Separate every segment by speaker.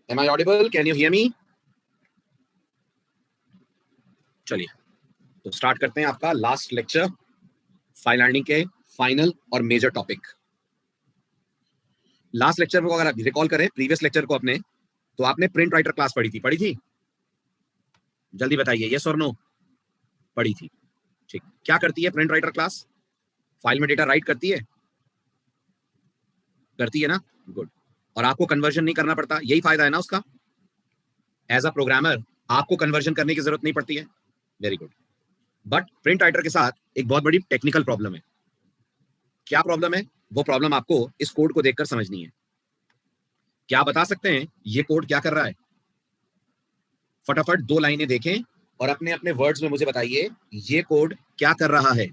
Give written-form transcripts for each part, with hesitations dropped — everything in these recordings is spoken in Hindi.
Speaker 1: Am I audible? Can you hear me? चलिए तो स्टार्ट करते हैं आपका लास्ट लेक्चर फाइल लर्निंग के फाइनल और मेजर टॉपिक। लास्ट लेक्चर को अगर आप रिकॉल करें प्रीवियस लेक्चर को अपने, तो आपने प्रिंट राइटर क्लास पढ़ी थी? जल्दी बताइए, यस और नो? पढ़ी थी, ठीक। क्या करती है प्रिंट राइटर क्लास? फाइल में डेटा राइट करती है ना? गुड। और आपको कन्वर्जन नहीं करना पड़ता, यही फायदा है ना उसका। एज अ प्रोग्रामर आपको कन्वर्जन करने की जरूरत नहीं पड़ती है। Very good. But print writer के साथ एक बहुत बड़ी टेक्निकल प्रॉब्लम है। क्या प्रॉब्लम है? वो प्रॉब्लम आपको इस कोड को देखकर समझनी है। क्या बता सकते हैं ये कोड क्या कर रहा है? फटाफट 2 लाइनें देखें और अपने अपने वर्ड्स में मुझे बताइए ये कोड क्या कर रहा है।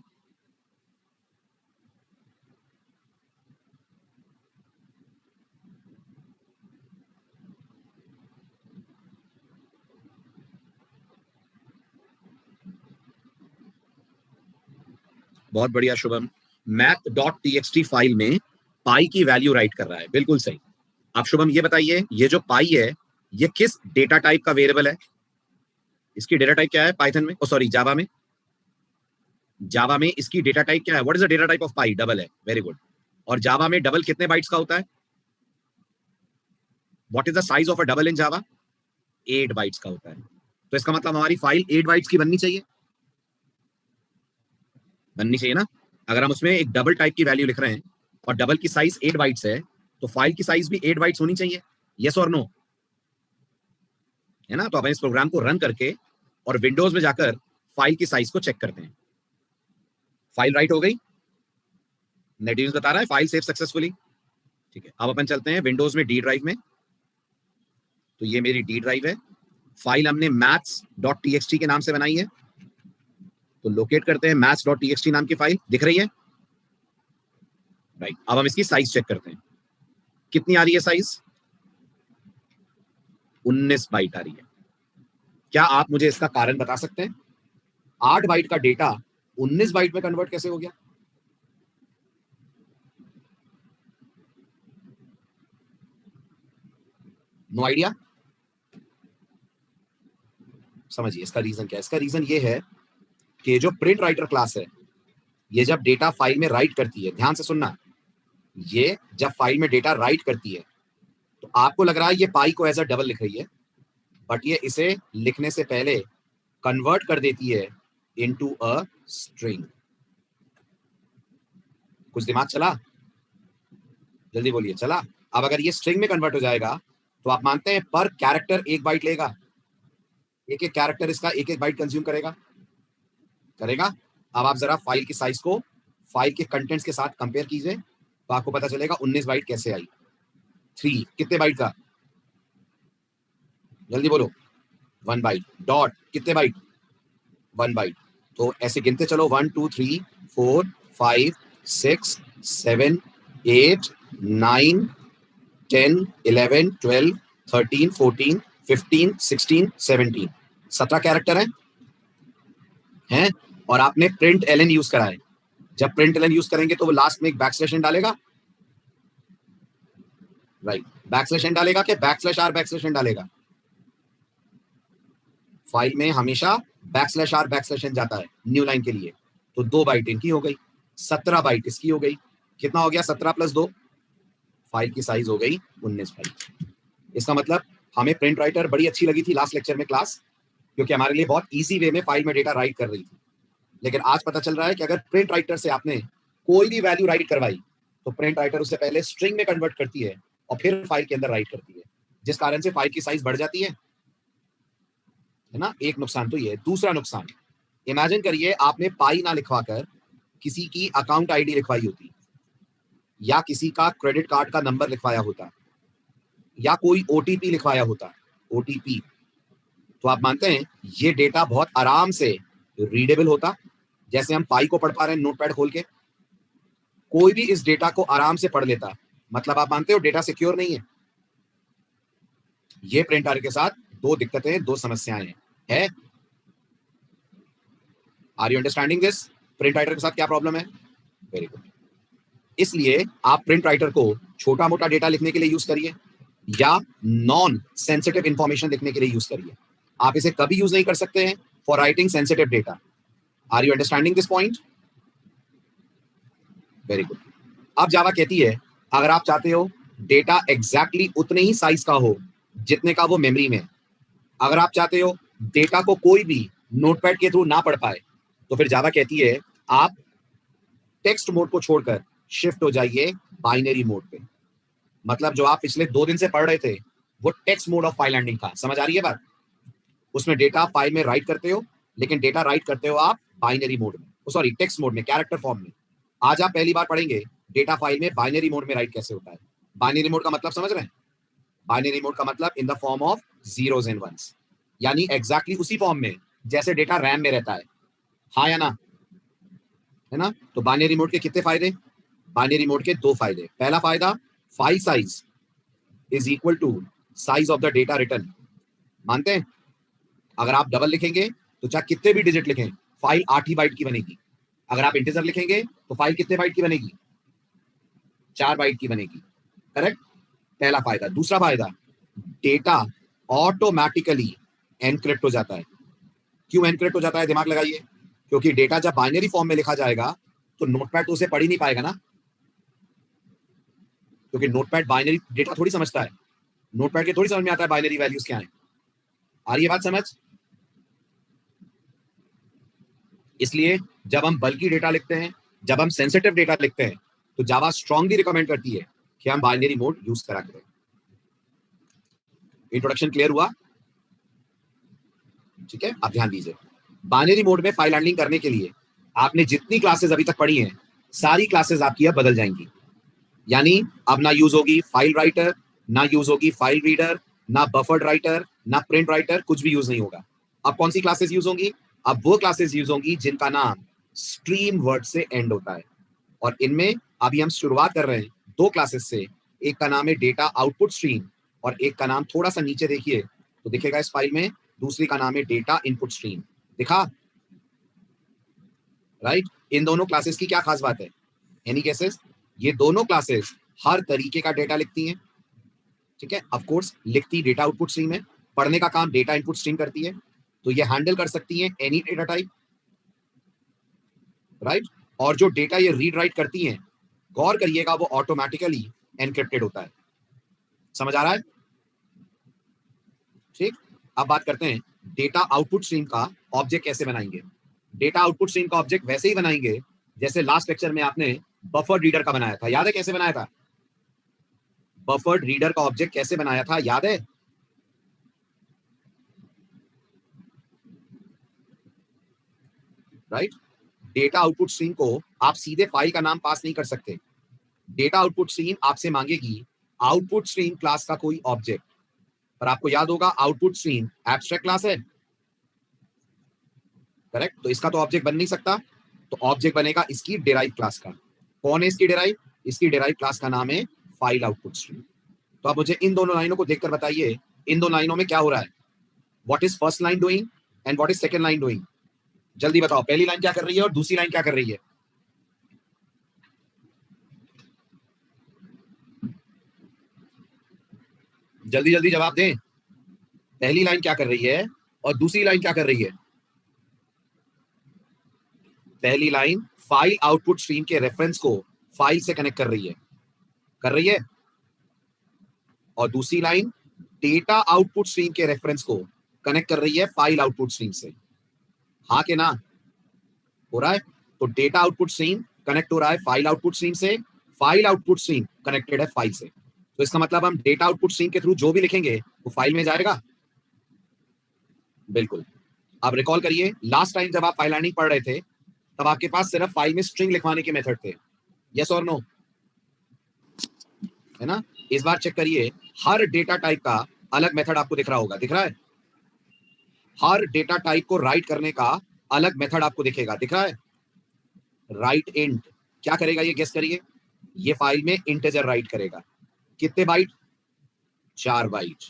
Speaker 1: बहुत बढ़िया शुभम। math.txt फाइल में पाई की वैल्यू राइट कर रहा है, बिल्कुल सही। अब शुभम ये बताइए, ये जो पाई है ये किस डेटा टाइप का वेरिएबल है? इसकी डेटा टाइप क्या है पाइथन में, सॉरी जावा में? जावा में इसकी डेटा टाइप क्या है? What is the data type of pi? Double है, वेरी गुड। और जावा में डबल कितने बाइट्स का होता है? What is the size of a double in Java? 8 bytes का होता है। तो इसका मतलब हमारी फाइल 8 बाइट्स की बननी चाहिए ना। अगर हम उसमें एक डबल टाइप की वैल्यू लिख रहे हैं और डबल की साइज 8 बाइट्स है, तो फाइल की साइज भी 8 बाइट्स होनी चाहिए, यस और नो? है ना। तो अपन इस प्रोग्राम को रन करके और विंडोज में जाकर फाइल की साइज को चेक करते हैं। फाइल राइट हो गई, नेटबीन्स बता रहा है फाइल सेव सक्सेसफुली, ठीक है। अब अपन चलते हैं विंडोज में डी ड्राइव में। तो ये मेरी डी ड्राइव है, फाइल हमने maths.txt के नाम से बनाई है। तो लोकेट करते हैं maths.txt नाम की फाइल, दिख रही है? राइट। अब हम इसकी साइज चेक करते हैं, कितनी आ रही है साइज? 19 बाइट आ रही है। क्या आप मुझे इसका कारण बता सकते हैं? 8 बाइट का डेटा 19 बाइट में कन्वर्ट कैसे हो गया? No idea? समझिए इसका रीजन क्या है। इसका रीजन ये है कि जो प्रिंट राइटर क्लास है, ये जब डेटा फाइल में राइट करती है, ध्यान से सुनना, ये जब फाइल में डेटा राइट करती है तो आपको लग रहा है ये पाई को एज अ डबल लिख रही है, बट ये इसे लिखने से पहले कन्वर्ट कर देती है इनटू अ स्ट्रिंग। कुछ दिमाग चला? जल्दी बोलिए, चला? अब अगर ये स्ट्रिंग में कन्वर्ट हो जाएगा तो आप मानते हैं पर कैरेक्टर 1 बाइट लेगा, एक एक कैरेक्टर इसका 1 बाइट कंज्यूम करेगा। अब आप जरा फाइल की साइज को फाइल के कंटेंट्स के साथ कंपेयर कीजिए, तो आपको पता चलेगा 19 बाइट कैसे आई। 3 कितने बाइट का? जल्दी बोलो। 1 बाइट। डॉट कितने बाइट? 1 बाइट। तो ऐसे गिनते चलो, 1 2 3 4 5 6 7 8 9 10 11 12 13 14 15 16 17 17 कैरेक्टर हैं। और आपने प्रिंट एलन यूज करा है। जब प्रिंट एलन यूज करेंगे तो वो लास्ट में एक बैकस्लैश एन डालेगा, राइट। बैकस्लैश एन डालेगा क्या बैकस्लैश आर बैकस्लैश एन डालेगा? फाइल में हमेशा बैकस्लैश आर बैकस्लैश एन जाता है न्यू लाइन के लिए। तो 2 बाइट इनकी हो गई, 17 बाइट इसकी हो गई। कितना हो गया? 17 प्लस 2, फाइल की साइज हो गई 19 बाइट। इसका मतलब हमें प्रिंट राइटर बड़ी अच्छी लगी थी लास्ट लेक्चर में क्लास, क्योंकि हमारे लिए बहुत इजी वे में फाइल में डेटा राइट कर रही थी। लेकिन आज पता चल रहा है कि अगर प्रिंट राइटर से आपने कोई भी वैल्यू राइट करवाई तो प्रिंट राइटर उससे पहले स्ट्रिंग में कन्वर्ट करती है और फिर फाइल के अंदर राइट करती है, जिस कारण से फाइल की साइज बढ़ जाती है ना। एक नुकसान तो ये है। दूसरा नुकसान, इमेजिन करिए आपने पाई ना लिखवाकर किसी की अकाउंट आईडी लिखवाई होती, या किसी का क्रेडिट कार्ड का नंबर लिखवाया होता, या कोई ओटीपी लिखवाया होता, ओटीपी, तो आप मानते हैं ये डेटा बहुत आराम से रीडेबल होता, जैसे हम पाई को पढ़ पा रहे हैं नोटपैड खोल के। कोई भी इस डेटा को आराम से पढ़ लेता। मतलब आप मानते हो डेटा सिक्योर नहीं है। ये प्रिंट राइटर के साथ 2 दिक्कतें, 2 समस्याएं हैं। Are you understanding this? Print writer के साथ क्या प्रॉब्लम है? Very good. इसलिए आप प्रिंट राइटर को छोटा मोटा डेटा लिखने के लिए यूज करिए, या नॉन सेंसिटिव इंफॉर्मेशन लिखने के लिए यूज करिए। आप इसे कभी यूज नहीं कर सकते हैं for writing sensitive data. Are you understanding this point? Very good. अब जावा कहती है अगर आप चाहते हो डेटा एग्जैक्टली उतने ही साइज का हो जितने का वो मेमोरी में, अगर आप चाहते हो डेटा को कोई भी नोटपैड के थ्रू ना पढ़ पाए, तो फिर जावा कहती है आप टेक्स्ट मोड को छोड़कर शिफ्ट हो जाइए बाइनरी मोड पे। मतलब जो आप पिछले 2 दिन से पढ़ रहे थे वो text mode of file handling था। समझ आ रही है बात? उसमें डेटा फाइल में राइट करते हो, लेकिन डेटा राइट करते हो आप बाइनरी मोड में, सॉरी टेक्स्ट मोड में, कैरेक्टर फॉर्म में। आज आप पहली बार पढ़ेंगे डेटा फाइल में बाइनरी मोड में राइट कैसे होता है। बाइनरी मोड का मतलब समझ रहे हैं? बाइनरी मोड का मतलब in the form of zeros and ones, यानी एग्जैक्टली उसी फॉर्म में जैसे डेटा रैम में रहता है। हाँ या ना? है ना? तो बाइनरी मोड के कितने फायदे? बाइनरी मोड के 2 फायदे। पहला फायदा, file size is equal to size of the data written. मानते हैं? अगर आप डबल लिखेंगे तो चाहे कितने भी डिजिट लिखें फाइल 8 ही बाइट की बनेगी। अगर आप इंटीजर लिखेंगे तो फाइल कितने बाइट की बनेगी? 4 बाइट की बनेगी। करेक्ट? पहला फायदा। दूसरा फायदा, डेटा ऑटोमेटिकली एनक्रिप्ट हो जाता है। क्यों एनक्रिप्ट हो जाता है? दिमाग लगाइए। क्योंकि डेटा जब बाइनरी फॉर्म में लिखा जाएगा तो नोटपैड तो उसे पढ़ ही नहीं पाएगा ना, क्योंकि नोटपैड बाइनरी डेटा थोड़ी समझता है। नोटपैड के थोड़ी समझ में आता है बाइनरी वैल्यूज क्या है। आ रही है बात समझ? इसलिए जब हम बल्कि डेटा लिखते हैं, जब हम सेंसिटिव डेटा लिखते हैं, तो जावा स्ट्रांगली रिकमेंड करती है कि हम बाइनरी मोड यूज करा करें। इंट्रोडक्शन क्लियर हुआ? ठीक है, आप ध्यान दीजिए। बाइनरी मोड में फाइल हैंडलिंग करने के लिए आपने जितनी क्लासेस अभी तक पढ़ी हैं, सारी क्लासेस आपकी अब बदल जाएंगी। यानी अब ना यूज होगी फाइल राइटर, ना यूज होगी फाइल रीडर, ना बफर्ड राइटर, ना प्रिंट राइटर, कुछ भी यूज नहीं होगा। अब कौन सी क्लासेस यूज होंगी? अब वो क्लासेस यूज होंगी जिनका नाम स्ट्रीम वर्ड से एंड होता है। और इनमें अभी हम शुरुआत कर रहे हैं 2 क्लासेस से। एक का नाम है डेटा आउटपुट स्ट्रीम और एक का नाम थोड़ा सा नीचे देखिए तो दिखेगा इस फाइल में, दूसरी का नाम है डेटा इनपुट स्ट्रीम। दिखा? राइट? इन दोनों क्लासेस की क्या खास बात है? Any cases? ये दोनों क्लासेस हर तरीके का डेटा लिखती हैं। ठीक है, ऑफ कोर्स लिखती डेटा आउटपुट स्ट्रीम है, पढ़ने का काम डेटा इनपुट स्ट्रीम करती है। तो ये हैंडल कर सकती हैं एनी डेटा टाइप। राइट? और जो डेटा ये रीड राइट करती हैं, गौर करिएगा, वो ऑटोमेटिकली एनक्रिप्टेड होता है। समझ आ रहा है? ठीक। अब बात करते हैं डेटा आउटपुट स्ट्रीम का ऑब्जेक्ट कैसे बनाएंगे। डेटा आउटपुट स्ट्रीम का ऑब्जेक्ट वैसे ही बनाएंगे जैसे लास्ट लेक्चर में आपने बफर्ड रीडर का बनाया था। याद है कैसे बनाया था? बफर्ड रीडर का ऑब्जेक्ट कैसे बनाया था, याद है? राइट? डेटा आउटपुट स्ट्रीम को आप सीधे फाइल का नाम पास नहीं कर सकते। डेटा आउटपुट स्ट्रीम आपसे मांगेगी आउटपुट स्ट्रीम क्लास का कोई ऑब्जेक्ट। पर आपको याद होगा आउटपुट स्ट्रीम एब्स्ट्रैक्ट क्लास है। करेक्ट? तो इसका तो ऑब्जेक्ट बन नहीं सकता, तो ऑब्जेक्ट बनेगा इसकी डिराइव क्लास का। कौन है इसकी डिराइव? इसकी डिराइव क्लास का नाम है फाइल आउटपुट स्ट्रीम। तो आप मुझे इन दोनों लाइनों को देखकर बताइए, इन दो लाइनों में क्या हो रहा है? What is first line doing and what is second line doing? जल्दी बताओ, पहली लाइन क्या कर रही है और दूसरी लाइन क्या कर रही है? जल्दी जल्दी जवाब दें। पहली लाइन क्या कर रही है और दूसरी लाइन क्या कर रही है? पहली लाइन फाइल आउटपुट स्ट्रीम के रेफरेंस को फाइल से कनेक्ट कर रही है, कर रही है। और दूसरी लाइन डेटा आउटपुट स्ट्रीम के रेफरेंस को कनेक्ट कर रही है फाइल आउटपुट स्ट्रीम से। हाँ के ना? हो रहा है? तो डेटा आउटपुट स्ट्रीम कनेक्ट हो रहा है फाइल आउटपुट स्ट्रीम से, फाइल आउटपुट स्ट्रीम कनेक्टेड है फाइल से। तो इसका मतलब हम डेटा आउटपुट स्ट्रीम के थ्रू जो भी लिखेंगे वो फाइल में जाएगा। बिल्कुल। अब रिकॉल करिए, लास्ट टाइम जब आप फाइल हैंडलिंग पढ़ रहे थे तब आपके पास सिर्फ फाइल में स्ट्रिंग लिखवाने के मेथड थे। यस और नो? है ना? इस बार चेक करिए, हर डेटा टाइप का अलग मेथड आपको दिख रहा होगा। दिख रहा है? हर डेटा टाइप को राइट करने का अलग मेथड आपको दिखेगा। दिख रहा है? राइट इंट क्या करेगा ये गेस करिए। ये फाइल में इंटीजर राइट करेगा। कितने byte? 4 byte.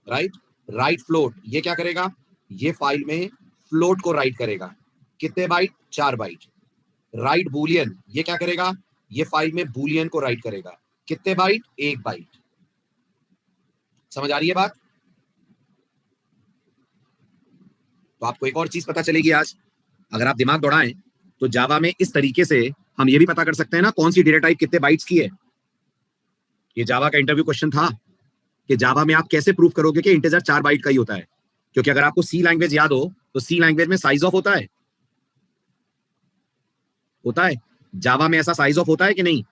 Speaker 1: Right? Write float ये क्या करेगा? ये फाइल में फ्लोट को राइट करेगा। कितने बाइट? 4 बाइट। राइट बूलियन ये क्या करेगा? ये फाइल में बूलियन को राइट करेगा। कितने बाइट? 1 बाइट। समझ आ रही है बात? तो आपको एक और चीज पता चलेगी आज, अगर आप दिमाग दौड़ाएं तो जावा में इस तरीके से हम ये भी पता कर सकते हैं ना कौन सी डेटा टाइप कितने बाइट्स की है। ये जावा का इंटरव्यू क्वेश्चन था कि जावा में आप कैसे प्रूव करोगे कि इंटीजर 4 बाइट का ही होता है, क्योंकि अगर आपको सी लैंग्वेज याद हो तो सी लैंग्वेज में साइज ऑफ होता है, होता है। जावा में ऐसा साइज ऑफ होता है कि नहीं?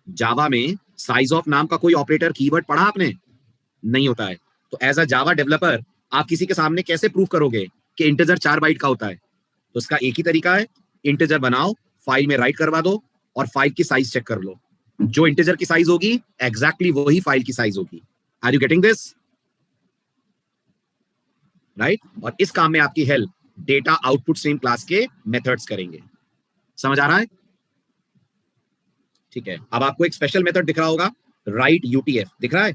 Speaker 1: जावा में साइज ऑफ नाम का कोई ऑपरेटर कीवर्ड पढ़ा आपने? नहीं होता है। तो एज अ जावा डेवलपर आप किसी के सामने कैसे प्रूव करोगे कि इंटीजर 4 बाइट का होता है? तो इसका एक ही तरीका है, इंटीजर बनाओ, फाइल में राइट करवा दो और फाइल की साइज चेक कर लो। जो इंटीजर की साइज होगी एग्जैक्टली वही फाइल की साइज होगी। Are you getting this? Right? और इस काम में आपकी help data output stream class के मेथड्स करेंगे। समझ आ रहा है? ठीक है। अब आपको एक स्पेशल मेथड दिख रहा होगा, राइट यूटीएफ दिख रहा है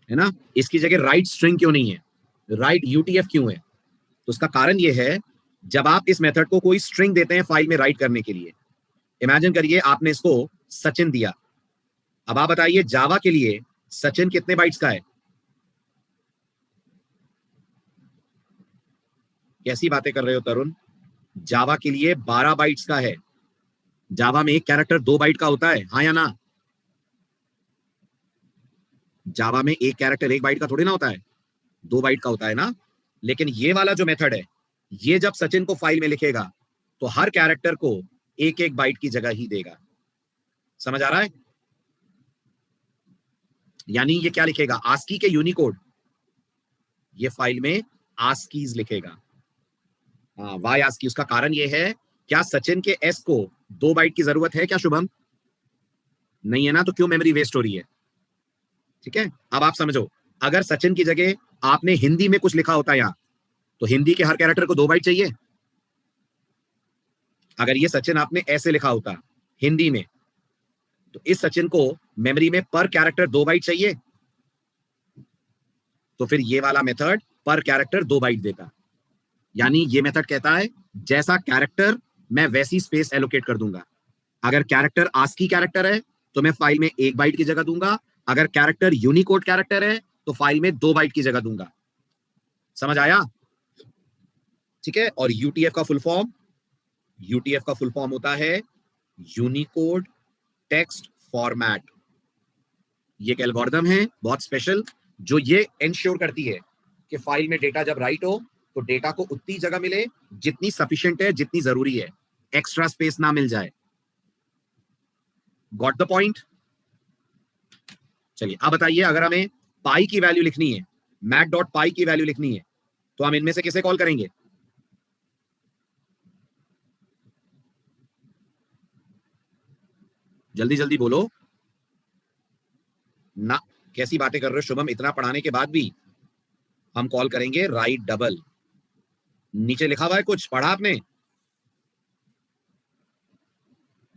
Speaker 1: ना? इसकी जगह राइट स्ट्रिंग क्यों नहीं है, राइट यूटीएफ क्यों है? तो उसका कारण यह है, जब आप इस मेथड को कोई स्ट्रिंग देते हैं फाइल में राइट करने के लिए, इमेजिन करिए आपने इसको सचिन दिया। अब आप बताइए जावा के लिए सचिन कितने बाइट्स का है? कैसी बातें कर रहे हो तरुण? जावा के लिए 12 बाइट्स का है। जावा में एक कैरेक्टर 2 बाइट का होता है, हाँ या ना? जावा में एक कैरेक्टर 1 बाइट का थोड़ी ना होता है, 2 बाइट का होता है ना? लेकिन ये वाला जो मेथड है, ये जब सचिन को फाइल में लिखेगा तो हर कैरेक्टर को 1-1 बाइट की जगह ही देगा। समझ आ रहा है? यानी ये क्या लिखेगा, आस्की के यूनिकोड, ये फाइल में आस्कीज लिखेगा। वाई आस्की, उसका कारण ये है, क्या सचिन के एस को 2 बाइट की जरूरत है क्या शुभम? नहीं है ना, तो क्यों मेमोरी वेस्ट हो रही है? ठीक है, अब आप समझो, अगर सचिन की जगह आपने हिंदी में कुछ लिखा होता है यहां, तो हिंदी के हर कैरेक्टर को 2 बाइट चाहिए। अगर ये सचिन आपने ऐसे लिखा होता हिंदी में, तो इस सचिन को मेमोरी में पर कैरेक्टर 2 बाइट चाहिए। तो फिर ये वाला मेथड पर कैरेक्टर 2 बाइट देता। यानी ये मेथड कहता है जैसा कैरेक्टर मैं वैसी स्पेस एलोकेट कर दूंगा। अगर कैरेक्टर आस्की कैरेक्टर है तो मैं फाइल में 1 बाइट की जगह दूंगा, अगर कैरेक्टर यूनिकोड कैरेक्टर है तो फाइल में 2 बाइट की जगह दूंगा। समझ आया? ठीक है। और यूटीएफ का फुल फॉर्म, यूटीएफ का फुल फॉर्म होता है यूनिकोड टेक्स्ट फॉर्मेट। ये एक एल्गोरिथम है बहुत स्पेशल, जो ये इंश्योर करती है कि फाइल में डेटा जब राइट हो तो डेटा को उतनी जगह मिले जितनी सफिशिएंट है, जितनी जरूरी है, एक्स्ट्रा स्पेस ना मिल जाए। Got the point? चलिए अब बताइए, अगर हमें पाई की वैल्यू लिखनी है, मैट डॉट पाई की वैल्यू लिखनी है, तो हम इनमें से किसे कॉल करेंगे? जल्दी जल्दी बोलो ना। कैसी बातें कर रहे हो शुभम, इतना पढ़ाने के बाद भी? हम कॉल करेंगे राइट डबल। नीचे लिखा हुआ है कुछ, पढ़ा आपने?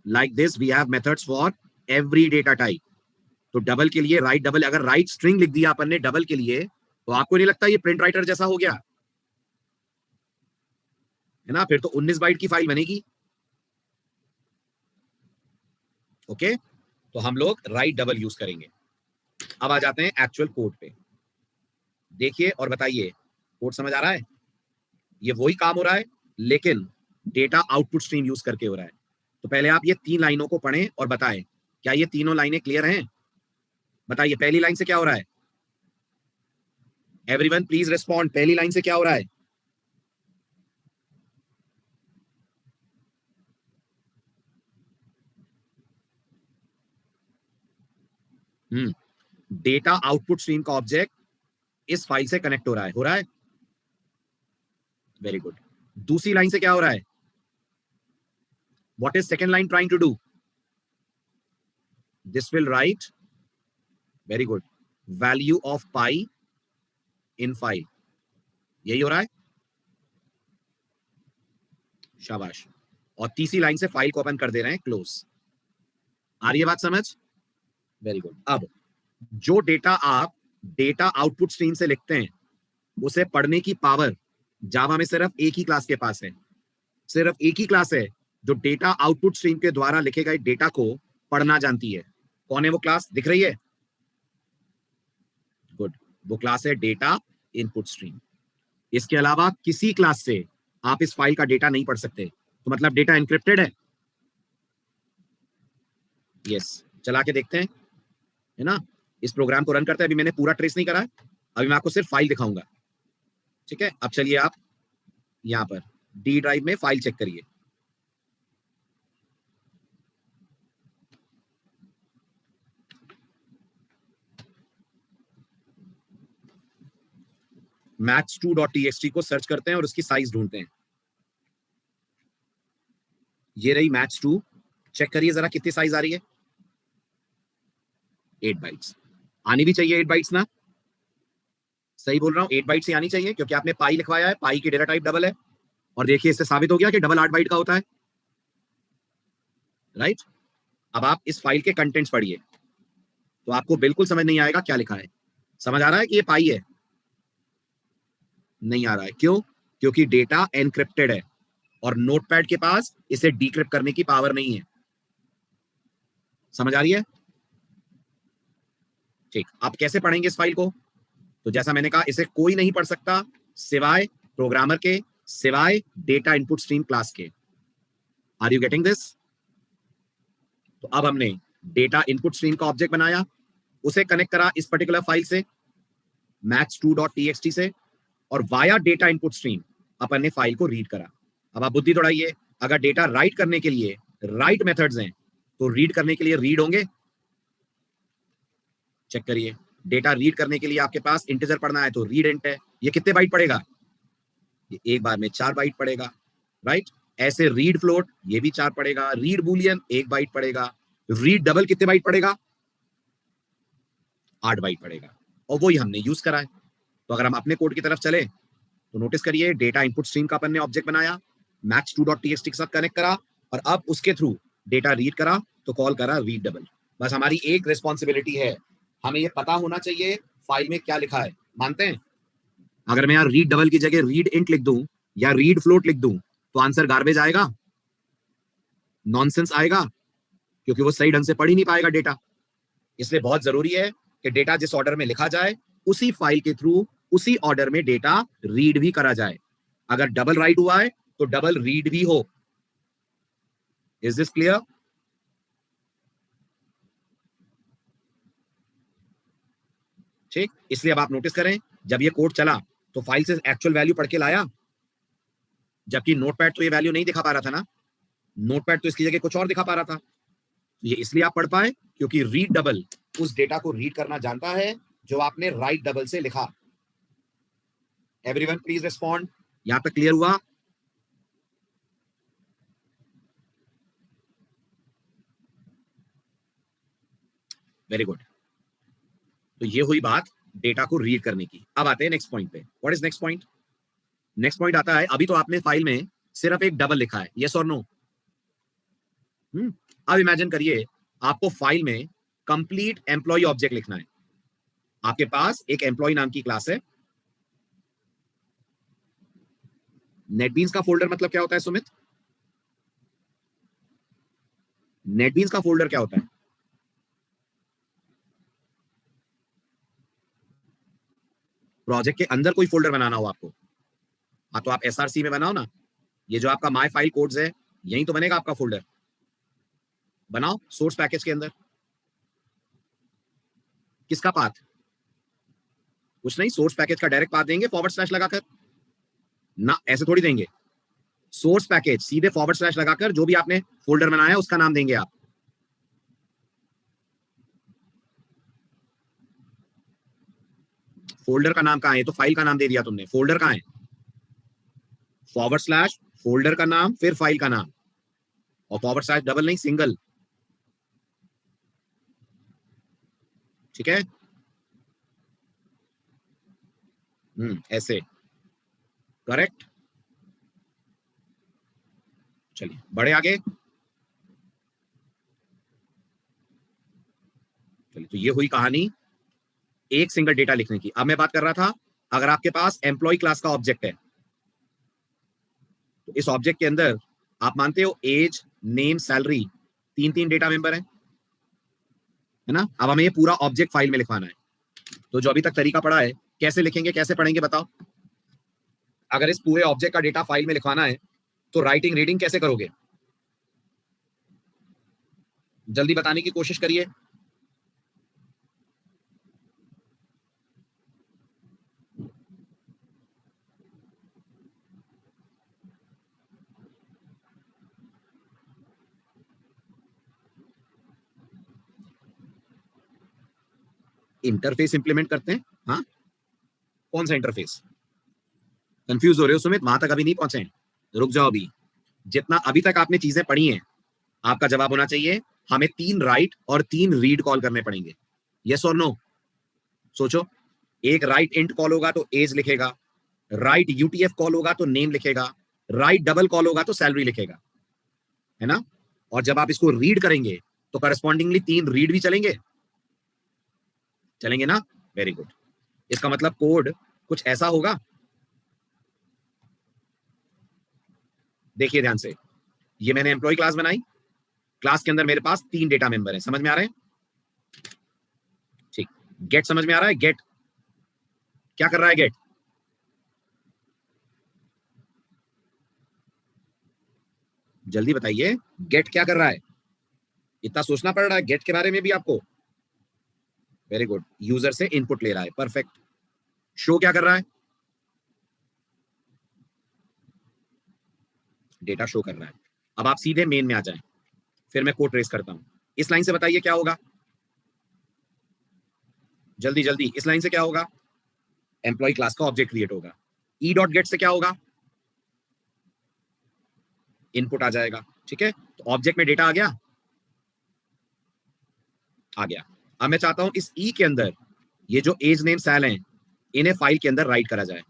Speaker 1: Like this we have methods for every data type. तो डबल के लिए राइट डबल, अगर राइट स्ट्रिंग लिख दिया अपन ने डबल के लिए, तो आपको नहीं लगता ये प्रिंट राइटर जैसा हो गया है ना? फिर तो 19 बाइट की फाइल बनेगी। ओके, तो हम लोग राइट डबल यूज करेंगे। अब आ जाते हैं एक्चुअल कोड पे। देखिए और बताइए, कोड समझ आ रहा है? ये वही काम हो रहा है, लेकिन डेटा आउटपुट स्ट्रीम यूज करके हो रहा है। तो पहले आप ये 3 लाइनों को पढ़ें और बताएं, क्या ये तीनों लाइनें क्लियर हैं? बताइए पहली लाइन से क्या हो रहा है? एवरीवन प्लीज रिस्पॉन्ड, पहली लाइन से क्या हो रहा है? डेटा आउटपुट स्ट्रीम का ऑब्जेक्ट इस फाइल से कनेक्ट हो रहा है, हो रहा है? Very good. दूसरी लाइन से क्या हो रहा है? What is second line trying to do? This will write, very good, value of pi in file. यही हो रहा है, शाबाश। और तीसरी लाइन से फाइल को ओपन कर दे रहे हैं क्लोज। आ रही है बात समझ? Very good. अब जो डेटा आप डेटा आउटपुट स्ट्रीम से लिखते हैं, उसे पढ़ने की पावर जावा में सिर्फ एक ही क्लास के पास है। सिर्फ एक ही क्लास है जो डेटा आउटपुट स्ट्रीम के द्वारा लिखे गए डेटा को पढ़ना जानती है। कौन है वो क्लास, दिख रही है? गुड, वो क्लास है डेटा इनपुट स्ट्रीम। इसके अलावा किसी क्लास से आप इस फाइल का डेटा नहीं पढ़ सकते, तो मतलब डेटा एनक्रिप्टेड है। यस, चला के देखते हैं, है ना। इस प्रोग्राम को रन करते हैं, अभी मैंने पूरा ट्रेस नहीं करा है, अभी मैं आपको सिर्फ फाइल दिखाऊंगा, ठीक है। अब चलिए आप यहां पर डी ड्राइव में फाइल चेक करिए। maths2.txt को सर्च करते हैं और उसकी साइज ढूंढते हैं। ये रही maths2, चेक करिए जरा कितनी साइज आ रही है। 8 बाइट्स आनी भी चाहिए, 8 बाइट्स ना, सही बोल रहा हूं, 8 बाइट्स ही आनी चाहिए, क्योंकि आपने पाई लिखवाया है, पाई की डेटा टाइप डबल है, और देखिए इससे साबित हो गया कि डबल 8 बाइट का होता है, राइट। अब आप इस फाइल के कंटेंट्स पढ़िए, तो आपको बिल्कुल समझ नहीं आएगा क्या लिखा है। समझ आ रहा है कि ये पाई है? नहीं आ रहा है, क्यों? क्योंकि डेटा एनक्रिप्टेड है और नोटपैड के पास इसे डिक्रिप्ट करने की पावर नहीं है। समझ आ रही है? ठीक, आप कैसे पढ़ेंगे इस फाइल को? तो जैसा मैंने कहा, इसे कोई नहीं पढ़ सकता सिवाय प्रोग्रामर के, सिवाय डेटा इनपुट स्ट्रीम क्लास के। Are you getting this? तो अब हमने डेटा इनपुट स्ट्रीम का ऑब्जेक्ट बनाया, उसे कनेक्ट करा इस पर्टिकुलर फाइल से, maths2.txt से, और वाया डेटा इनपुट स्ट्रीम अपन ने फाइल को रीड करा। अब आप बुद्धि दौड़ाइए, अगर डेटा राइट करने के लिए राइट मेथड्स हैं, तो रीड करने के लिए रीड होंगे। चेक करिए, डेटा रीड करने के लिए आपके पास इंटीजर पढ़ना है तो रीड इंट है, ये कितने बाइट पड़ेगा? ये एक बार में 4 बाइट पड़ेगा, राइट। ऐसे रीड फ्लोट, ये भी 4 पड़ेगा, रीड बूलियन 1 बाइट पड़ेगा, रीड डबल कितने बाइट पड़ेगा? 8 बाइट पड़ेगा, और वही हमने यूज करा है। तो अगर हम अपने कोड की तरफ चले, तो नोटिस करिए, डेटा इनपुट स्ट्रीम का अपन ने ऑब्जेक्ट बनाया, maths2.txt के साथ कनेक्ट करा, और अब उसके थ्रू डेटा रीड करा, तो कॉल करा रीड डबल। बस हमारी एक रिस्पॉन्सिबिलिटी है, हमें ये पता होना चाहिए फाइल में क्या लिखा है। मानते हैं? अगर मैं यार रीड डबल की जगह रीड इंट लिख दूं या रीड फ्लोट लिख दूं, तो आंसर गार्बेज आएगा, नॉनसेंस आएगा, क्योंकि वो सही ढंग से पढ़ ही नहीं पाएगा डेटा। इसलिए बहुत जरूरी है कि डेटा जिस ऑर्डर में लिखा जाए, उसी फाइल के थ्रू उसी ऑर्डर में डेटा रीड भी करा जाए। अगर डबल राइट हुआ है तो डबल रीड भी हो। Is this clear? ठीक, इसलिए अब आप नोटिस करें, जब ये कोड चला तो फाइल से एक्चुअल वैल्यू पढ़ के लाया, जबकि नोटपैड तो ये वैल्यू नहीं दिखा पा रहा था ना, नोटपैड तो इसकी जगह कुछ और दिखा पा रहा था। ये इसलिए आप पढ़ पाए क्योंकि रीड डबल उस डेटा को रीड करना जानता है जो आपने राइट डबल से लिखा। एवरीवन प्लीज रिस्पॉन्ड, यहां तक क्लियर हुआ? Very good. तो ये हुई बात डेटा को रीड करने की। अब आते हैं नेक्स्ट पॉइंट पे। What is next point? Next point आता है, अभी तो आपने फाइल में सिर्फ एक डबल लिखा है, यस और नो? अब इमेजिन करिए, आपको फाइल में कंप्लीट एम्प्लॉय ऑब्जेक्ट लिखना है। आपके पास एक एम्प्लॉय नाम की क्लास है। नेटबीन्स का फोल्डर मतलब क्या होता है सुमित? नेटबीन्स का फोल्डर क्या होता है? प्रोजेक्ट के अंदर कोई फोल्डर बनाना हो आपको, हाँ, तो आप एसआरसी में बनाओ ना। ये जो आपका माई फाइल कोड्स है, यही तो बनेगा आपका फोल्डर। बनाओ सोर्स पैकेज के अंदर। किसका पाथ? कुछ नहीं, सोर्स पैकेज का डायरेक्ट पाथ देंगे फॉरवर्ड स्लैश लगाकर ना, ऐसे थोड़ी देंगे। सोर्स पैकेज सीधे फॉरवर्ड स्लैश लगाकर जो भी आपने फोल्डर बनाया उसका नाम देंगे आप। फोल्डर का नाम कहां है? तो फाइल का नाम दे दिया तुमने, फोल्डर कहां है? फॉरवर्ड स्लैश फोल्डर का नाम फिर फाइल का नाम, और फॉरवर्ड स्लैश डबल नहीं, सिंगल। ठीक है, ऐसे करेक्ट। चलिए बढ़े आगे। चलिए, तो ये हुई कहानी एक सिंगल डेटा लिखने की। अब मैं बात कर रहा था, अगर आपके पास एम्प्लॉय क्लास का ऑब्जेक्ट है, तो इस ऑब्जेक्ट के अंदर आप मानते हो एज, नेम, सैलरी, तीन तीन डेटा मेंबर हैं। है ना। अब हमें ये पूरा ऑब्जेक्ट फाइल में लिखवाना है। तो जो अभी तक तरीका पड़ा है, कैसे लिखेंगे, कैसे पढ़ेंगे बताओ। अगर इस पूरे ऑब्जेक्ट का डेटा फाइल में लिखवाना है तो राइटिंग रीडिंग कैसे करोगे, जल्दी बताने की कोशिश करिए। इंटरफेस इंप्लीमेंट करते हैं। हाँ, कौन सा इंटरफेस? कंफ्यूज हो रहे हो सुमित, वहां तक अभी नहीं पहुंचे। रुक जाओ, अभी जितना अभी तक आपने चीजें पढ़ी हैं, आपका जवाब होना चाहिए हमें 3 राइट और 3 रीड कॉल करने पड़ेंगे। यस और नो, सोचो। एक राइट इंट कॉल होगा तो एज लिखेगा, राइट यूटीएफ कॉल होगा तो नेम लिखेगा, राइट डबल कॉल होगा तो सैलरी लिखेगा, है ना। और जब आप इसको रीड करेंगे तो करस्पॉन्डिंगली 3 रीड भी चलेंगे, चलेंगे ना। Very good. इसका मतलब कोड कुछ ऐसा होगा। देखिए ध्यान से, ये मैंने एम्प्लॉय क्लास बनाई, क्लास के अंदर मेरे पास 3 डेटा मेंबर हैं, समझ में आ रहे हैं? ठीक। गेट समझ में आ रहा है? गेट क्या कर रहा है? गेट जल्दी बताइए, गेट क्या कर रहा है? इतना सोचना पड़ रहा है गेट के बारे में भी आपको। वेरी गुड, यूजर से इनपुट ले रहा है, परफेक्ट। शो क्या कर रहा है? डेटा शो कर रहा है। अब आप सीधे मेन में आ जाएं, फिर मैं कोड ट्रेस करता हूं। इस लाइन से बताइए क्या होगा, जल्दी जल्दी। इस लाइन से क्या होगा? एम्प्लॉय क्लास का ऑब्जेक्ट क्रिएट होगा। ई डॉट गेट से क्या होगा? इनपुट आ जाएगा। ठीक है, तो ऑब्जेक्ट में डेटा आ गया, आ गया। अब मैं चाहता हूं इस ई के अंदर ये जो एज नेम सैल हैं, इन्हें फाइल के अंदर राइट करा जाए।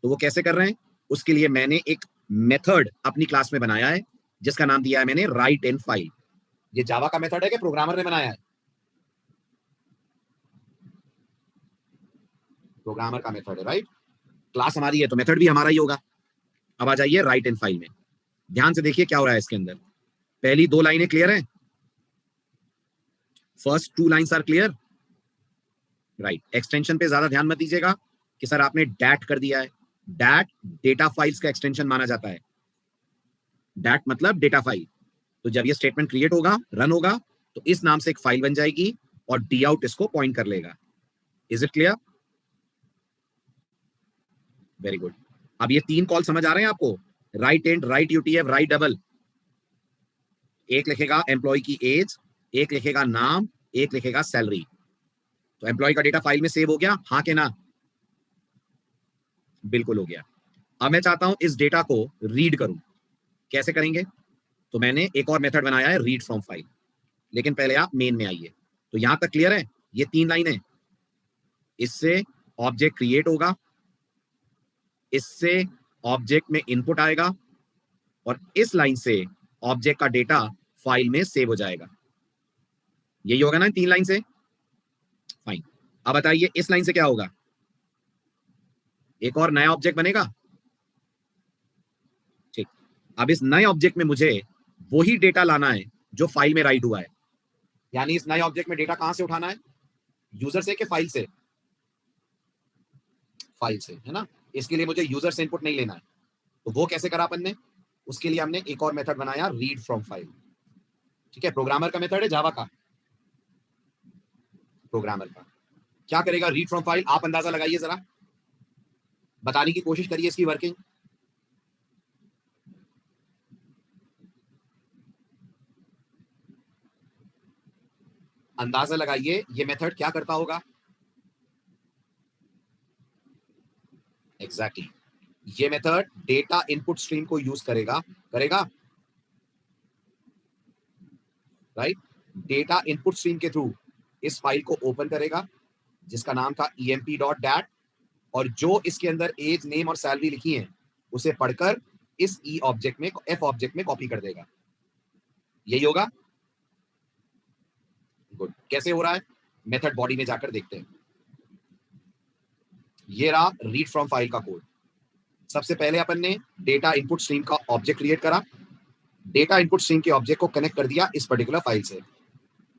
Speaker 1: तो वो कैसे कर रहे हैं? उसके लिए मैंने एक मेथड अपनी क्लास में बनाया है, जिसका नाम दिया है मैंने राइट इन फाइल। ये जावा का मेथड है कि प्रोग्रामर ने बनाया है? प्रोग्रामर का मेथड है, राइट। क्लास हमारी है तो मेथड भी हमारा ही होगा। अब आ जाइए राइट इन फाइल में, ध्यान से देखिए क्या हो रहा है इसके अंदर। पहली 2 लाइनें क्लियर हैं? First 2 lines are clear, right. Extension पे ज्यादा ध्यान मत दीजिएगा कि सर आपने डैट कर दिया है। डैट डेटा फाइल्स का एक्सटेंशन माना जाता है। डैट मतलब डेटा फाइल। तो जब ये स्टेटमेंट क्रिएट होगा, रन होगा, तो इस नाम से एक फाइल बन जाएगी और डी आउट इसको पॉइंट कर लेगा। Is it clear? Very good. अब ये 3 कॉल समझ आ रहे हैं आपको? Right int, right UTF, right double. एक लिखेगा एम्प्लॉय की एज, एक लिखेगा नाम, एक लिखेगा सैलरी। तो एम्प्लॉय का डेटा फाइल में सेव हो गया, हाँ के ना? बिल्कुल हो गया। अब मैं चाहता हूं इस डेटा को रीड करूं, कैसे करेंगे? तो मैंने एक और मेथड बनाया है, रीड फ्रॉम फाइल। लेकिन पहले आप मेन में आइए। तो यहां तक क्लियर है? ये 3 लाइनें, इससे ऑब्जेक्ट क्रिएट होगा, इससे ऑब्जेक्ट में इनपुट आएगा, और इस लाइन से ऑब्जेक्ट का डेटा फाइल में सेव हो जाएगा। यही होगा ना 3 लाइन से? फाइन। अब बताइए इस लाइन से क्या होगा? एक और नया ऑब्जेक्ट बनेगा। ठीक। अब इस नए ऑब्जेक्ट में मुझे वही डेटा लाना है जो फाइल में राइट हुआ है। यानी इस नए ऑब्जेक्ट में डेटा कहां से उठाना है? यूजर से कि फाइल से? फाइल से, है ना। इसके लिए मुझे यूजर से इनपुट नहीं लेना है। तो वो कैसे करा अपन ने? उसके लिए हमने एक और मेथड बनाया, रीड फ्रॉम फाइल। ठीक है, प्रोग्रामर का मेथड है, जावा का? प्रोग्रामर का। क्या करेगा रीड फ्रॉम फाइल? आप अंदाजा लगाइए जरा, बताने की कोशिश करिए इसकी वर्किंग। अंदाजा लगाइए ये मेथड क्या करता होगा? Exactly exactly. ये मेथड डेटा इनपुट स्ट्रीम को यूज करेगा, करेगा, राइट। डेटा इनपुट स्ट्रीम के थ्रू इस फाइल को ओपन करेगा, जिसका नाम था emp.dat, और जो इसके अंदर एज, नेम और सैलरी लिखी है, उसे पढ़कर इस ई ऑब्जेक्ट में, एफ ऑब्जेक्ट में कॉपी कर देगा। यही होगा। गुड। कैसे हो रहा है? मेथड बॉडी में जाकर देखते हैं। ये रहा रीड फ्रॉम फाइल का कोड। सबसे पहले अपन ने डेटा इनपुट स्ट्रीम का ऑब्जेक्ट क्रिएट करा, डेटा इनपुट स्ट्रीम के ऑब्जेक्ट को कनेक्ट कर दिया इस पर्टिकुलर फाइल से।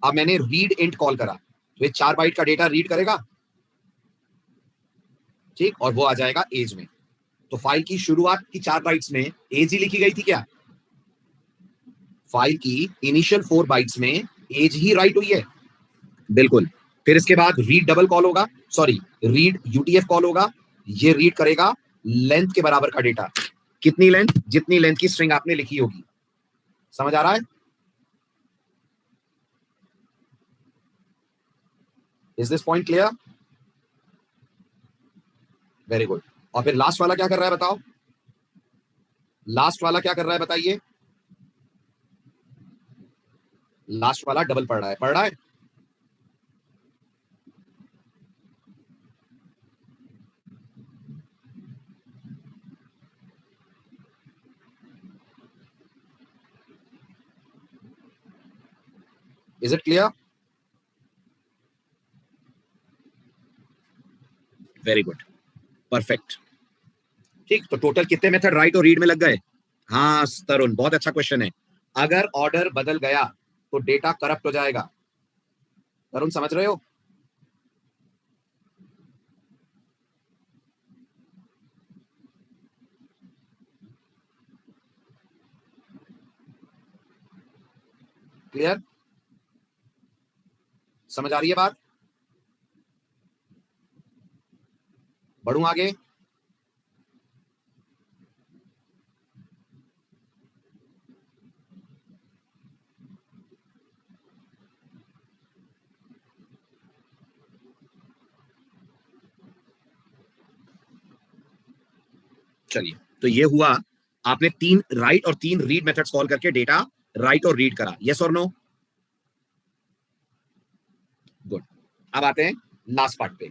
Speaker 1: अब मैंने रीड इंट कॉल करा तो ये 4 बाइट का डेटा रीड करेगा, ठीक, और वो आ जाएगा एज में। तो फाइल की शुरुआत की 4 बाइट्स में एज ही लिखी गई थी क्या? फाइल की इनिशियल 4 बाइट्स में एज ही राइट हुई है, बिल्कुल। फिर इसके बाद रीड डबल कॉल होगा, सॉरी रीड यूटीएफ कॉल होगा, ये रीड करेगा लेंथ के बराबर का डेटा। कितनी लेंथ? जितनी लेंथ की स्ट्रिंग आपने लिखी होगी। समझ आ रहा है? Is this point clear? Very good. और फिर लास्ट वाला क्या कर रहा है बताओ? लास्ट वाला क्या कर रहा है बताइए? लास्ट वाला डबल पढ़ रहा है, पढ़ रहा है? Is it clear? Very good, perfect. ठीक, तो टोटल कितने मेथड राइट और रीड में लग गए? हाँ तरुण, बहुत अच्छा क्वेश्चन है। अगर ऑर्डर बदल गया तो डेटा करप्ट हो जाएगा। तरुण समझ रहे हो? क्लियर? समझ आ रही है बात? बढ़ूं आगे? चलिए, तो ये हुआ, आपने 3 राइट और 3 रीड मेथड्स कॉल करके डेटा राइट और रीड करा। यस और नो? गुड। अब आते हैं लास्ट पार्ट पे।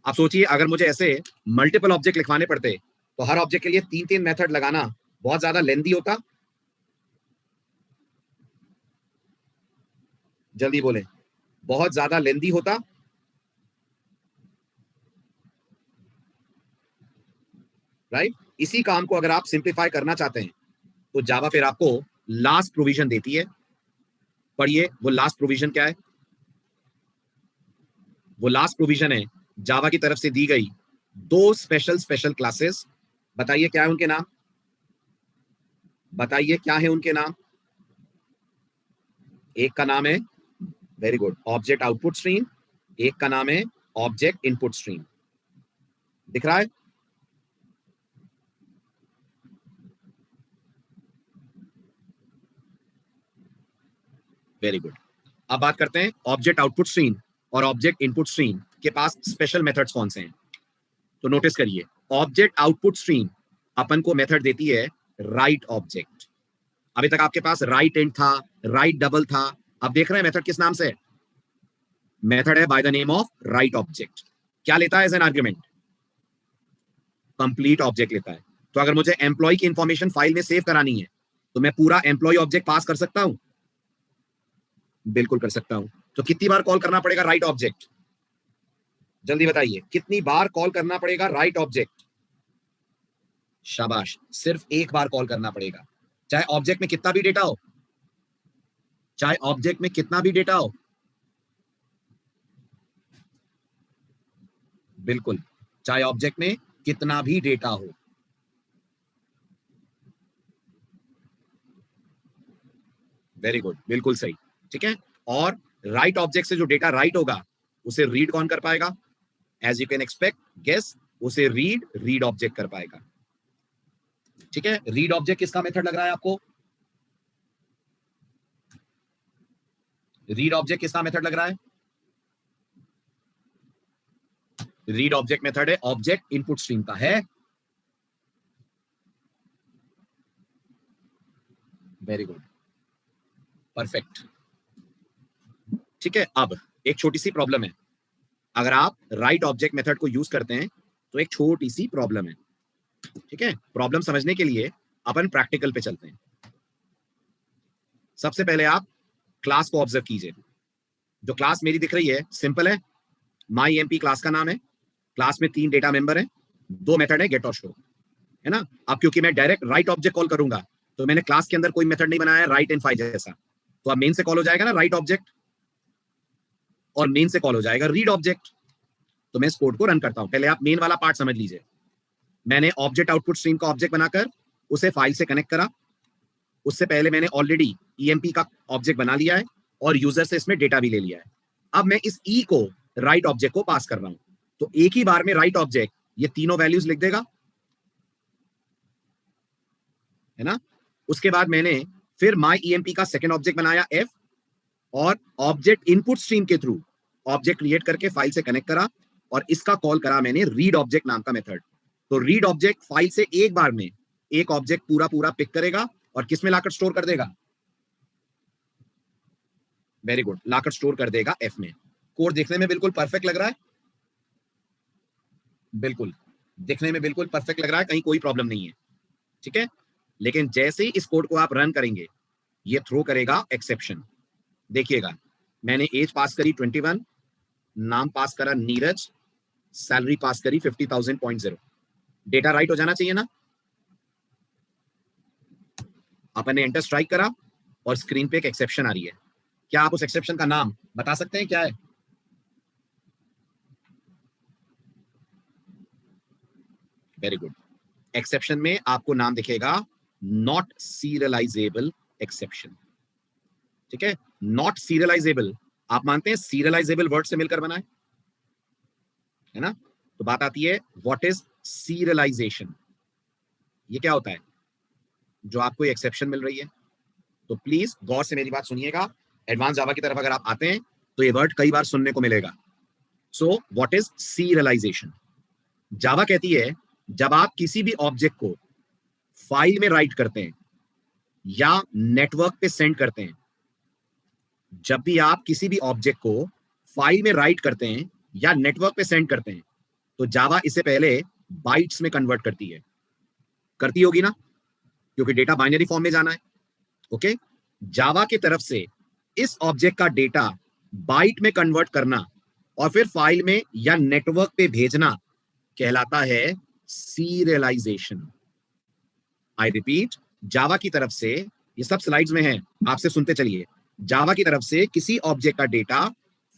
Speaker 1: आप सोचिए, अगर मुझे ऐसे मल्टीपल ऑब्जेक्ट लिखवाने पड़ते तो हर ऑब्जेक्ट के लिए 3-3 मेथड लगाना बहुत ज्यादा लेंदी होता। जल्दी बोले, बहुत ज्यादा लेंदी होता। राइट? इसी काम को अगर आप सिंप्लीफाई करना चाहते हैं तो जावा फिर आपको लास्ट प्रोविजन देती है। पढ़िए, वो लास्ट प्रोविजन क्या है? वो लास्ट प्रोविजन है जावा की तरफ से दी गई 2 स्पेशल क्लासेस। बताइए क्या है उनके नाम? बताइए क्या है उनके नाम? एक का नाम है, very good, object output stream. एक का नाम है ऑब्जेक्ट इनपुट स्ट्रीम। दिख रहा है? Very good. अब बात करते हैं ऑब्जेक्ट आउटपुट स्ट्रीम और ऑब्जेक्ट इनपुट स्ट्रीम के पास स्पेशल मेथड्स कौन से हैं। तो नोटिस करिए, ऑब्जेक्ट आउटपुट स्ट्रीम अपन को मेथड देती है राइट ऑब्जेक्ट। अभी तक आपके पास राइट इंट था, राइट डबल था। अब देख रहे हैं मेथड किस नाम से? मेथड है by the name of write object. क्या लेता है as an argument? Complete object लेता है। तो अगर मुझे एम्प्लॉय की इंफॉर्मेशन फाइल में सेव करानी है तो मैं पूरा एम्प्लॉय ऑब्जेक्ट पास कर सकता हूं? बिल्कुल कर सकता हूं। तो कितनी बार कॉल करना पड़ेगा राइट ऑब्जेक्ट? जल्दी बताइए, कितनी बार कॉल करना पड़ेगा राइट ऑब्जेक्ट? शाबाश, सिर्फ एक बार कॉल करना पड़ेगा, चाहे ऑब्जेक्ट में कितना भी डेटा हो। चाहे ऑब्जेक्ट में कितना भी डेटा हो, बिल्कुल, चाहे ऑब्जेक्ट में कितना भी डेटा हो। वेरी गुड, बिल्कुल सही। ठीक है, और राइट ऑब्जेक्ट से जो डेटा राइट होगा उसे रीड कौन कर पाएगा? As you can expect, guess, उसे रीड ऑब्जेक्ट कर पाएगा। ठीक है, रीड ऑब्जेक्ट किसका मेथड लग रहा है आपको? रीड ऑब्जेक्ट किसका मेथड लग रहा है? रीड ऑब्जेक्ट मेथड है ऑब्जेक्ट इनपुट स्ट्रीम का है। Very good, perfect. ठीक है, अब एक छोटी सी प्रॉब्लम है। अगर आप राइट ऑब्जेक्ट मेथड को यूज करते हैं तो एक छोटी सी प्रॉब्लम है। ठीक है, प्रॉब्लम समझने के लिए अपन प्रैक्टिकल पे चलते हैं। सबसे पहले आप क्लास को ऑब्जर्व कीजिए। जो क्लास मेरी दिख रही है सिंपल है, माई एमपी क्लास का नाम है। क्लास में 3 डेटा मेंबर है, 2 मेथड है गेट और शो, है ना। अब क्योंकि मैं डायरेक्ट राइट ऑब्जेक्ट कॉल करूंगा तो मैंने क्लास के अंदर कोई मेथड नहीं बनाया राइट एंड फाइल जैसा, तो अब मेन से कॉल हो जाएगा ना राइट ऑब्जेक्ट। और मेन से कॉल हो जाएगा रीड ऑब्जेक्ट। तो मैं इस कोड को रन करता हूं। पहले आप मेन वाला पार्ट समझ लीजिए। मैंने ऑब्जेक्ट आउटपुट स्ट्रीम का ऑब्जेक्ट बनाकर उसे फाइल से कनेक्ट करा। उससे पहले मैंने ऑलरेडी ईएमपी का ऑब्जेक्ट बना लिया है और यूजर से इसमें डेटा भी ले लिया है। अब मैं इस ई को राइट ऑब्जेक्ट को पास कर रहा हूं। तो एक ही बार में राइट ऑब्जेक्ट ये तीनों वैल्यूज लिख देगा, है ना। उसके बाद मैंने फिर माई ईएमपी का सेकेंड ऑब्जेक्ट बनाया एफ, और ऑब्जेक्ट इनपुट स्ट्रीम के थ्रू ऑब्जेक्ट क्रिएट करके फाइल से कनेक्ट करा और इसका कॉल करा मैंने रीड ऑब्जेक्ट नाम का मेथड। तो रीड ऑब्जेक्ट फाइल से एक बार में एक ऑब्जेक्ट पूरा पूरा पिक करेगा और किस में लाकर स्टोर कर देगा? वेरी गुड, लाकर स्टोर कर देगा एफ में। कोड देखने में बिल्कुल परफेक्ट लग रहा है, बिल्कुल देखने में बिल्कुल परफेक्ट लग रहा है, कहीं कोई प्रॉब्लम नहीं है, ठीक है। लेकिन जैसे ही इस कोड को आप रन करेंगे ये थ्रो करेगा एक्सेप्शन। देखिएगा, मैंने एज पास करी 21, नाम पास करा नीरज, सैलरी पास करी 50,000.0। डेटा राइट हो जाना चाहिए ना। अपन ने एंटर स्ट्राइक करा और स्क्रीन पे एक एक्सेप्शन आ रही है। क्या आप उस एक्सेप्शन का नाम बता सकते हैं क्या है? वेरी गुड, एक्सेप्शन में आपको नाम दिखेगा नॉट सीरियलाइजेबल एक्सेप्शन, ठीक है। नॉट सीरियलाइजेबल, आप मानते हैं सीरियलाइजेबल वर्ड से मिलकर बना है ना। तो बात आती है व्हाट इज सीरियलाइजेशन। ये क्या होता है जो आपको एक्सेप्शन मिल रही है? तो प्लीज गौर से मेरी बात सुनिएगा। एडवांस जावा की तरफ अगर आप आते हैं तो ये वर्ड कई बार सुनने को मिलेगा। So what is serialization? Java कहती है जब आप किसी भी ऑब्जेक्ट को फाइल में राइट करते हैं या नेटवर्क पे सेंड करते हैं, जब भी आप किसी भी ऑब्जेक्ट को फाइल में राइट करते हैं या नेटवर्क पे सेंड करते हैं, तो जावा इसे पहले बाइट्स में कन्वर्ट करती है। करती होगी ना, क्योंकि डेटा बाइनरी फॉर्म में जाना है। ओके, जावा की तरफ से इस ऑब्जेक्ट का डेटा बाइट में कन्वर्ट करना और फिर फाइल में या नेटवर्क पे भेजना कहलाता है सीरियलाइजेशन। आई रिपीट, जावा की तरफ से, ये सब स्लाइड्स में है, आपसे सुनते चलिए। जावा की तरफ से किसी ऑब्जेक्ट का डेटा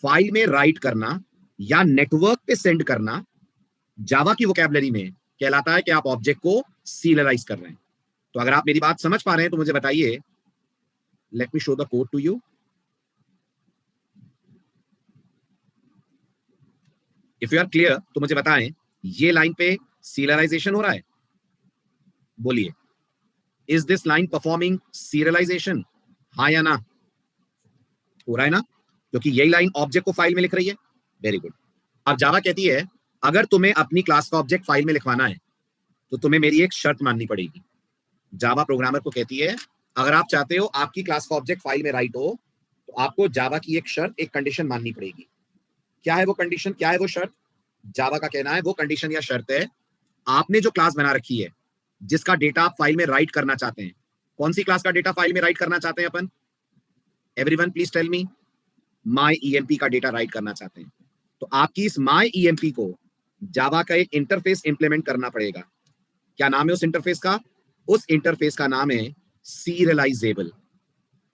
Speaker 1: फाइल में राइट करना या नेटवर्क पे सेंड करना जावा की वोकैबुलरी में कहलाता है कि आप ऑब्जेक्ट को सीरियलाइज कर रहे हैं। तो अगर आप मेरी बात समझ पा रहे हैं तो मुझे बताइए, let me show the code to you. If you are clear तो मुझे बताएं, ये लाइन पे सीरियलाइजेशन हो रहा है? बोलिए, is this line performing serialisation? हाँ या ना? हो रहा है ना, क्योंकि यही लाइन ऑब्जेक्ट को फाइल में लिख रही है। Very good. अब जावा कहती है अगर तुम्हें अपनी क्लास का ऑब्जेक्ट फाइल में लिखवाना है तो तुम्हें मेरी एक शर्त माननी पड़ेगी। जावा प्रोग्रामर को कहती है अगर आप चाहते हो आपकी क्लास का ऑब्जेक्ट फाइल में राइट हो तो आपको जावा की एक शर्त, एक कंडीशन माननी पड़ेगी। क्या है वो कंडीशन, क्या है वो शर्त? जावा का कहना है वो कंडीशन या शर्त है, आपने जो क्लास बना रखी है जिसका डेटा आप फाइल में राइट करना चाहते हैं, कौन सी क्लास का डेटा फाइल में राइट करना चाहते हैं अपन? Everyone please tell me. My EMP का डेटा राइट करना चाहते हैं। तो आपकी इस माई ईएमपी को जावा का एक इंटरफेस इंप्लीमेंट करना पड़ेगा। क्या नाम है उस इंटरफेस का? उस इंटरफेस का नाम है सीरियलाइजेबल।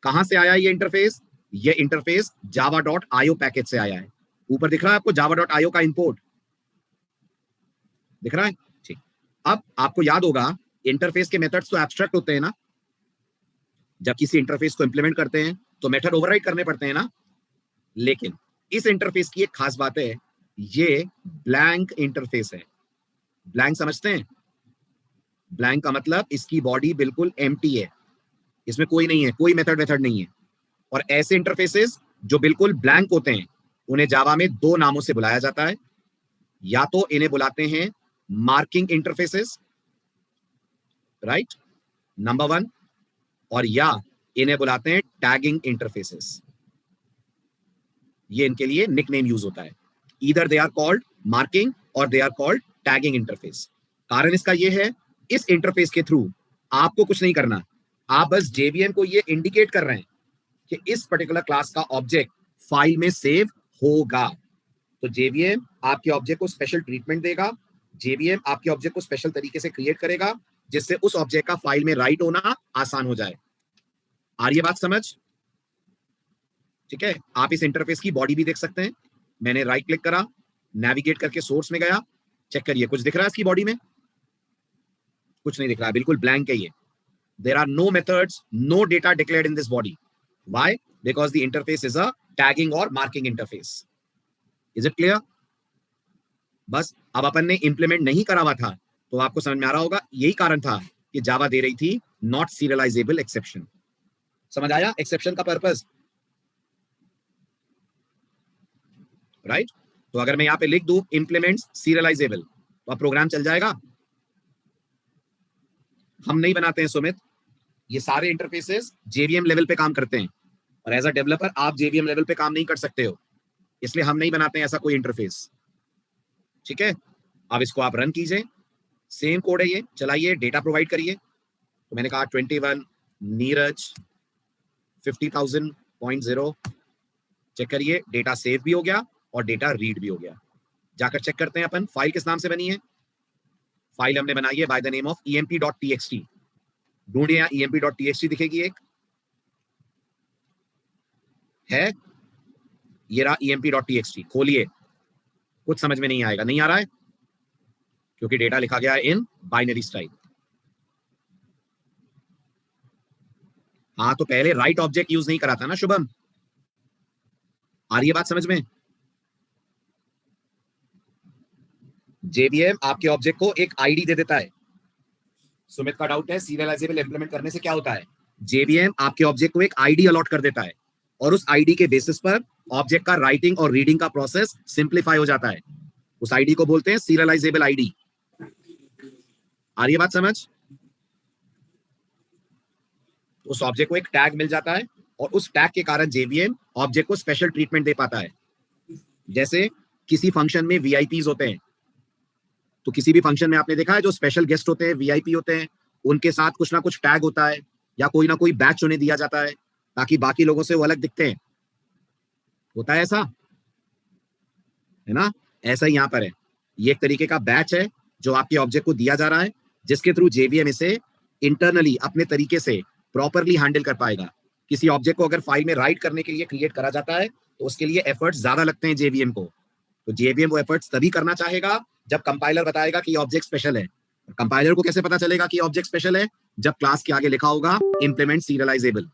Speaker 1: कहां से आया ये इंटरफेस? ये इंटरफेस java.io पैकेज से आया है। ऊपर दिख रहा है आपको java.io का इंपोर्ट दिख रहा है? ठीक। अब आपको याद होगा इंटरफेस के मेथड्स तो एब्स्ट्रैक्ट होते हैं ना। जब किसी इंटरफेस को इंप्लीमेंट करते हैं तो मेथड ओवरराइड करने पड़ते हैं ना। लेकिन इस इंटरफेस की एक खास बात है, ये ब्लैंक इंटरफेस है। ब्लैंक समझते हैं? ब्लैंक का मतलब इसकी बॉडी बिल्कुल एम्प्टी है, इसमें कोई नहीं है, कोई मेथड वेथड नहीं है। और ऐसे इंटरफेसेस जो बिल्कुल ब्लैंक होते हैं उन्हें जावा में दो नामों से बुलाया जाता है। या तो इन्हें बुलाते हैं मार्किंग इंटरफेसेस, राइट, नंबर 1, और या इन्हें बुलाते हैं टैगिंग इंटरफेसेस। ये इनके लिए निकनेम यूज होता है। Either they are called marking और they are called tagging interface. कारण इसका यह है इस इंटरफेस के थ्रू आपको कुछ नहीं करना, आप बस जेवीएम को ये इंडिकेट कर रहे हैं कि इस पर्टिकुलर क्लास का ऑब्जेक्ट फाइल में सेव होगा। तो जेवीएम आपके ऑब्जेक्ट को स्पेशल ट्रीटमेंट देगा, जेवीएम आपके ऑब्जेक्ट को स्पेशल तरीके से क्रिएट करेगा जिससे उस ऑब्जेक्ट का फाइल में राइट होना आसान हो जाए। आ रही है बात समझ? ठीक है, आप इस इंटरफेस की बॉडी भी देख सकते हैं। मैंने राइट क्लिक करा, नेविगेट करके सोर्स में गया, चेक करिए कुछ दिख रहा है इसकी बॉडी में? कुछ नहीं दिख रहा है, बिल्कुल ब्लैंक है ये। There are no methods, no data declared in this body. Why? Because the interface is a tagging or marking interface. Is it clear? बस अब अपन ने इंप्लीमेंट नहीं करा हुआ था तो आपको समझ में आ रहा होगा, यही कारण था कि जावा दे रही थी नॉट सीरियलाइजेबल एक्सेप्शन। समझ आया एक्सेप्शन का पर्पस? राइट? तो अगर मैं यहां पे लिख दूं इंप्लीमेंट सीरियलाइजेबल तो अब प्रोग्राम चल जाएगा। हम नहीं बनाते हैं सुमित, ये सारे इंटरफेसेस जेवीएम लेवल पे काम करते हैं और एज अ डेवलपर आप जेवीएम लेवल पे काम नहीं कर सकते हो, इसलिए हम नहीं बनाते हैं ऐसा कोई इंटरफेस। ठीक है, अब इसको आप रन कीजिए, सेम कोड है ये, चलाइए, डेटा प्रोवाइड करिए। तो मैंने कहा 21 नीरज 50,000.0, चेक करिए डेटा सेव भी हो गया और डेटा रीड भी हो गया। जाकर चेक करते हैं अपन फाइल किस नाम से बनी है। फाइल हमने बनाई है by the name of emp.txt। ढूंढिए यहाँ emp.txt दिखेगी एक है, ये रहा emp.txt। खोलिए, कुछ समझ में नहीं आएगा, नहीं आ रहा है क्योंकि डेटा लिखा गया है इन बाइनरी स्टाइल। हाँ तो पहले राइट ऑब्जेक्ट यूज नहीं करा था ना शुभम, आ रही है बात समझ में? जेवीएम आपके ऑब्जेक्ट को एक आईडी दे देता है। सुमित का डाउट है सीरियलाइजेबल इंप्लीमेंट करने से क्या होता है, जेवीएम आपके ऑब्जेक्ट को एक आईडी अलॉट कर देता है और उस आईडी के बेसिस पर ऑब्जेक्ट का राइटिंग और रीडिंग का प्रोसेस सिंप्लीफाई हो जाता है। उस आईडी को बोलते हैं सीरियलाइजेबल आईडी। आ रही है बात समझ? उस ऑब्जेक्ट को एक टैग मिल जाता है और उस टैग के कारण जेवीएम ऑब्जेक्ट को स्पेशल ट्रीटमेंट दे पाता है। जैसे किसी फंक्शन में वीआईपीज होते हैं, तो किसी भी फंक्शन में आपने देखा है जो स्पेशल गेस्ट होते हैं, वीआईपी होते हैं, उनके साथ कुछ ना कुछ टैग होता है या कोई ना कोई बैच उन्हें दिया जाता है ताकि बाकी लोगों से वो अलग दिखते हैं। होता है ऐसा, है ना? ऐसा ही यहां पर है, ये एक तरीके का बैच है जो आपके ऑब्जेक्ट को दिया जा रहा है, जिसके थ्रू जेवीएम इसे इंटरनली अपने तरीके से प्रॉपरली हैंडल कर पाएगा। किसी ऑब्जेक्ट को अगर फाइल में राइट करने के लिए क्रिएट करा जाता है तो उसके लिए एफर्ट्स ज्यादा लगते हैं जेवीएम को, तो जेवीएम वो एफर्ट्स तभी करना चाहेगा जब कंपाइलर बताएगा कि ऑब्जेक्ट स्पेशल है। कंपाइलर को कैसे पता चलेगा कि ऑब्जेक्ट स्पेशल है? जब क्लास के आगे लिखा होगा इंप्लीमेंट सीरियलाइजेबल।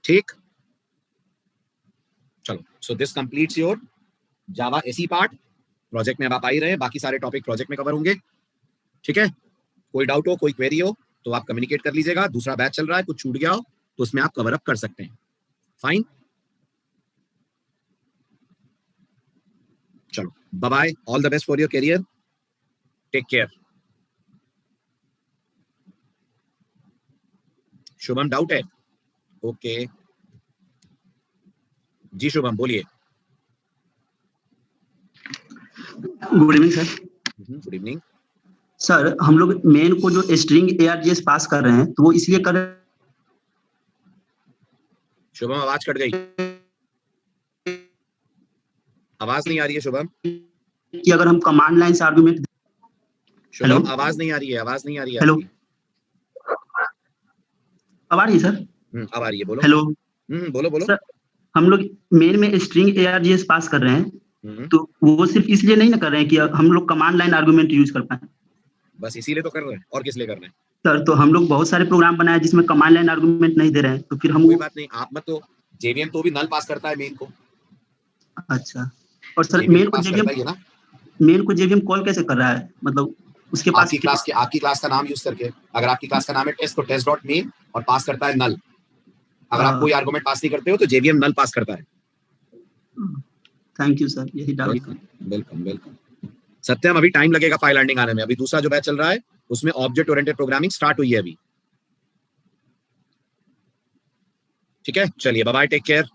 Speaker 1: ठीक, चलो, so this completes your Java AC part. Project में अब आप आ ही रहे हैं, बाकी सारे टॉपिक प्रोजेक्ट में कवर होंगे। ठीक है, कोई डाउट हो, कोई क्वेरी हो तो आप कम्युनिकेट कर लीजिएगा। दूसरा बैच चल रहा है, कुछ छूट गया हो तो उसमें आप कवर अप कर सकते हैं। फाइन, चलो, bye bye, all the best for your career, take care. Shubham doubt है? ओके जी शुभम बोलिए।
Speaker 2: Good evening sir.
Speaker 1: Good evening
Speaker 2: sir, हम लोग मेन को जो स्ट्रिंग ARGS पास कर रहे हैं तो वो इसलिए कर रहे हैं।
Speaker 1: शुभम आवाज कट गई, आवाज नहीं आ रही है शुभम।
Speaker 2: कि अगर हम कमांड लाइन से आर्गुमेंट।
Speaker 1: शुभम आवाज नहीं आ रही है, आवाज नहीं आ रही है।
Speaker 2: हेलो, अब आ रही है सर?
Speaker 1: अब आ रही है, बोलो।
Speaker 2: हेलो,
Speaker 1: बोलो बोलो।
Speaker 2: सर, हम लोग मेन में स्ट्रिंग ARGS पास कर रहे हैं तो वो सिर्फ इसलिए नहीं ना कर रहे हैं कि हम लोग कमांड लाइन आर्गुमेंट यूज कर पाए।
Speaker 1: बस इसीलिए तो कर रहे हैं, और किस लिए कर रहे हैं
Speaker 2: सर? तो हम लोग बहुत सारे प्रोग्राम बनाए जिसमें कमांड लाइन आर्गुमेंट नहीं दे रहे हैं, तो फिर हम
Speaker 1: कोई बात नहीं, आप मत, तो जेवीएम तो भी नल पास करता है मेन को।
Speaker 2: अच्छा, और सर
Speaker 1: मेन को जेवीएम
Speaker 2: कॉल कैसे कर रहा है? मतलब उसके पास
Speaker 1: आपकी क्लास का नाम यूज करके, अगर आपकी क्लास का नाम है टेस्ट तो टेस्ट.मेन और पास करता है नल। अगर आप कोई आर्गुमेंट पास नहीं करते हो तो जेवीएम नल पास करता है।
Speaker 2: थैंक यू सर, यही डाउट।
Speaker 1: Welcome welcome. सत्यम, अभी टाइम लगेगा फाइल लर्निंग आने में, अभी दूसरा जो बैच चल रहा है उसमें ऑब्जेक्ट ओरिएंटेड प्रोग्रामिंग स्टार्ट हुई है अभी। ठीक है, चलिए बाय बाय, टेक केयर।